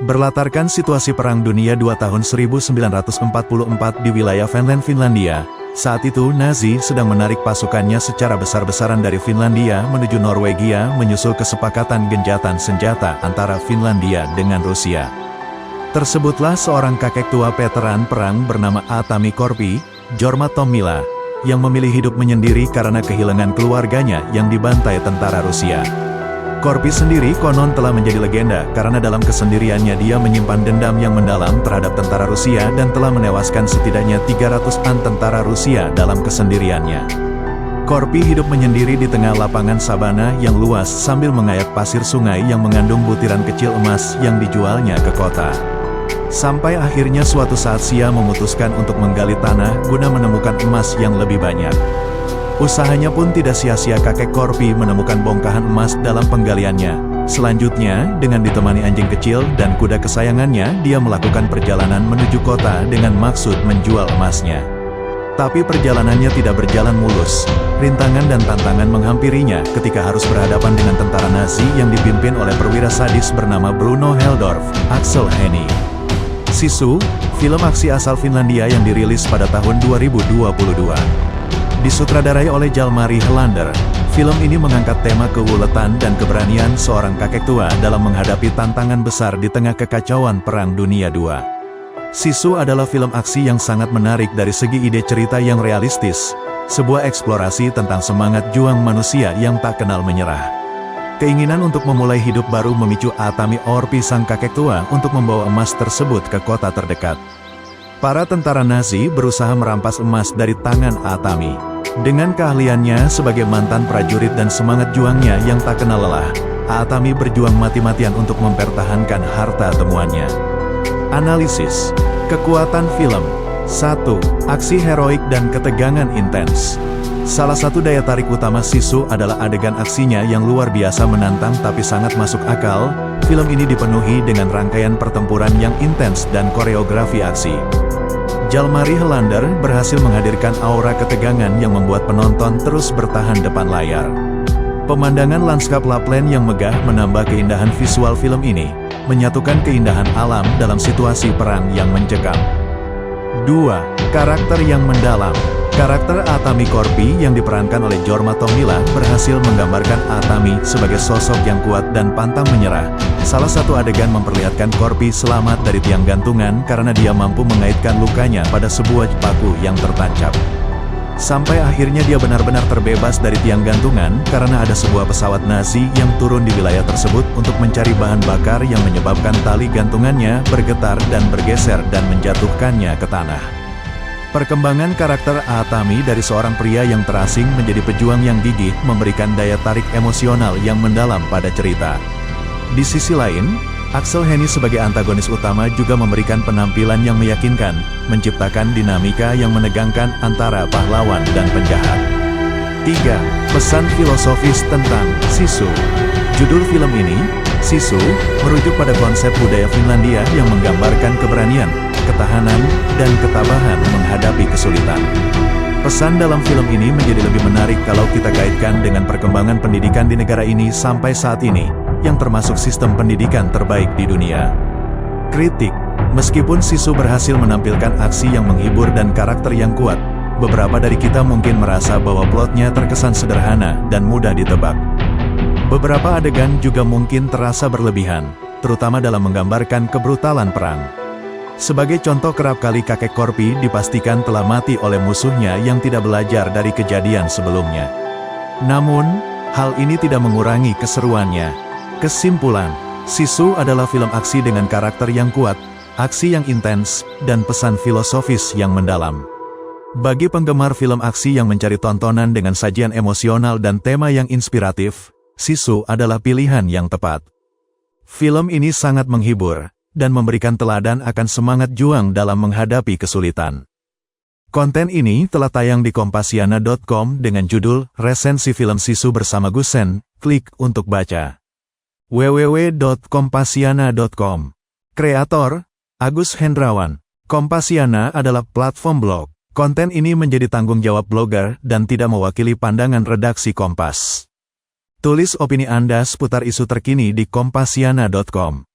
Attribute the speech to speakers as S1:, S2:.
S1: Berlatarkan situasi Perang Dunia II tahun 1944 di wilayah Vinland, Finlandia, saat itu Nazi sedang menarik pasukannya secara besar-besaran dari Finlandia menuju Norwegia menyusul kesepakatan gencatan senjata antara Finlandia dengan Rusia. Tersebutlah seorang kakek tua veteran perang bernama Atami Korpi, Jorma Tommila, yang memilih hidup menyendiri karena kehilangan keluarganya yang dibantai tentara Rusia. Korpi sendiri konon telah menjadi legenda karena dalam kesendiriannya dia menyimpan dendam yang mendalam terhadap tentara Rusia dan telah menewaskan setidaknya 300-an tentara Rusia dalam kesendiriannya. Korpi hidup menyendiri di tengah lapangan sabana yang luas sambil mengayak pasir sungai yang mengandung butiran kecil emas yang dijualnya ke kota. Sampai akhirnya suatu saat Sia memutuskan untuk menggali tanah guna menemukan emas yang lebih banyak. Usahanya pun tidak sia-sia, kakek Korpi menemukan bongkahan emas dalam penggaliannya. Selanjutnya, dengan ditemani anjing kecil dan kuda kesayangannya, dia melakukan perjalanan menuju kota dengan maksud menjual emasnya. Tapi perjalanannya tidak berjalan mulus. Rintangan dan tantangan menghampirinya ketika harus berhadapan dengan tentara Nazi yang dipimpin oleh perwira sadis bernama Bruno Helldorff, Aksel Hennie. Sisu, film aksi asal Finlandia yang dirilis pada tahun 2022. Disutradarai oleh Jalmari Helander, film ini mengangkat tema keuletan dan keberanian seorang kakek tua dalam menghadapi tantangan besar di tengah kekacauan Perang Dunia II. Sisu adalah film aksi yang sangat menarik dari segi ide cerita yang realistis, sebuah eksplorasi tentang semangat juang manusia yang tak kenal menyerah. Keinginan untuk memulai hidup baru memicu Atami Orpi sang kakek tua untuk membawa emas tersebut ke kota terdekat. Para tentara Nazi berusaha merampas emas dari tangan Atami. Dengan keahliannya sebagai mantan prajurit dan semangat juangnya yang tak kenal lelah, Atami berjuang mati-matian untuk mempertahankan harta temuannya. Analisis. Kekuatan film. 1. Aksi heroik dan ketegangan intens. Salah satu daya tarik utama Sisu adalah adegan aksinya yang luar biasa menantang tapi sangat masuk akal. Film ini dipenuhi dengan rangkaian pertempuran yang intens dan koreografi aksi. Jalmari Helander berhasil menghadirkan aura ketegangan yang membuat penonton terus bertahan depan layar. Pemandangan lanskap Lapland yang megah menambah keindahan visual film ini, menyatukan keindahan alam dalam situasi perang yang mencekam. 2. Karakter yang mendalam. Karakter Atami Korpi yang diperankan oleh Jorma Tommila berhasil menggambarkan Atami sebagai sosok yang kuat dan pantang menyerah. Salah satu adegan memperlihatkan Korpi selamat dari tiang gantungan karena dia mampu mengaitkan lukanya pada sebuah paku yang tertancap. Sampai akhirnya dia benar-benar terbebas dari tiang gantungan karena ada sebuah pesawat Nazi yang turun di wilayah tersebut untuk mencari bahan bakar yang menyebabkan tali gantungannya bergetar dan bergeser dan menjatuhkannya ke tanah. Perkembangan karakter Atami dari seorang pria yang terasing menjadi pejuang yang gigih memberikan daya tarik emosional yang mendalam pada cerita. Di sisi lain, Aksel Hennie sebagai antagonis utama juga memberikan penampilan yang meyakinkan, menciptakan dinamika yang menegangkan antara pahlawan dan penjahat. 3. Pesan filosofis tentang Sisu. Judul film ini, Sisu, merujuk pada konsep budaya Finlandia yang menggambarkan keberanian, ketahanan, dan ketabahan menghadapi kesulitan. Pesan dalam film ini menjadi lebih menarik kalau kita kaitkan dengan perkembangan pendidikan di negara ini sampai saat ini, yang termasuk sistem pendidikan terbaik di dunia. Kritik. Meskipun Sisu berhasil menampilkan aksi yang menghibur dan karakter yang kuat, beberapa dari kita mungkin merasa bahwa plotnya terkesan sederhana dan mudah ditebak. Beberapa adegan juga mungkin terasa berlebihan, terutama dalam menggambarkan kebrutalan perang. Sebagai contoh, kerap kali kakek Korpi dipastikan telah mati oleh musuhnya yang tidak belajar dari kejadian sebelumnya. Namun, hal ini tidak mengurangi keseruannya. Kesimpulan, Sisu adalah film aksi dengan karakter yang kuat, aksi yang intens, dan pesan filosofis yang mendalam. Bagi penggemar film aksi yang mencari tontonan dengan sajian emosional dan tema yang inspiratif, Sisu adalah pilihan yang tepat. Film ini sangat menghibur, dan memberikan teladan akan semangat juang dalam menghadapi kesulitan. Konten ini telah tayang di Kompasiana.com dengan judul Resensi Film Sisu bersama Gusen, klik untuk baca. www.kompasiana.com. Kreator, Agus Hendrawan. Kompasiana adalah platform blog. Konten ini menjadi tanggung jawab blogger dan tidak mewakili pandangan redaksi Kompas. Tulis opini Anda seputar isu terkini di Kompasiana.com.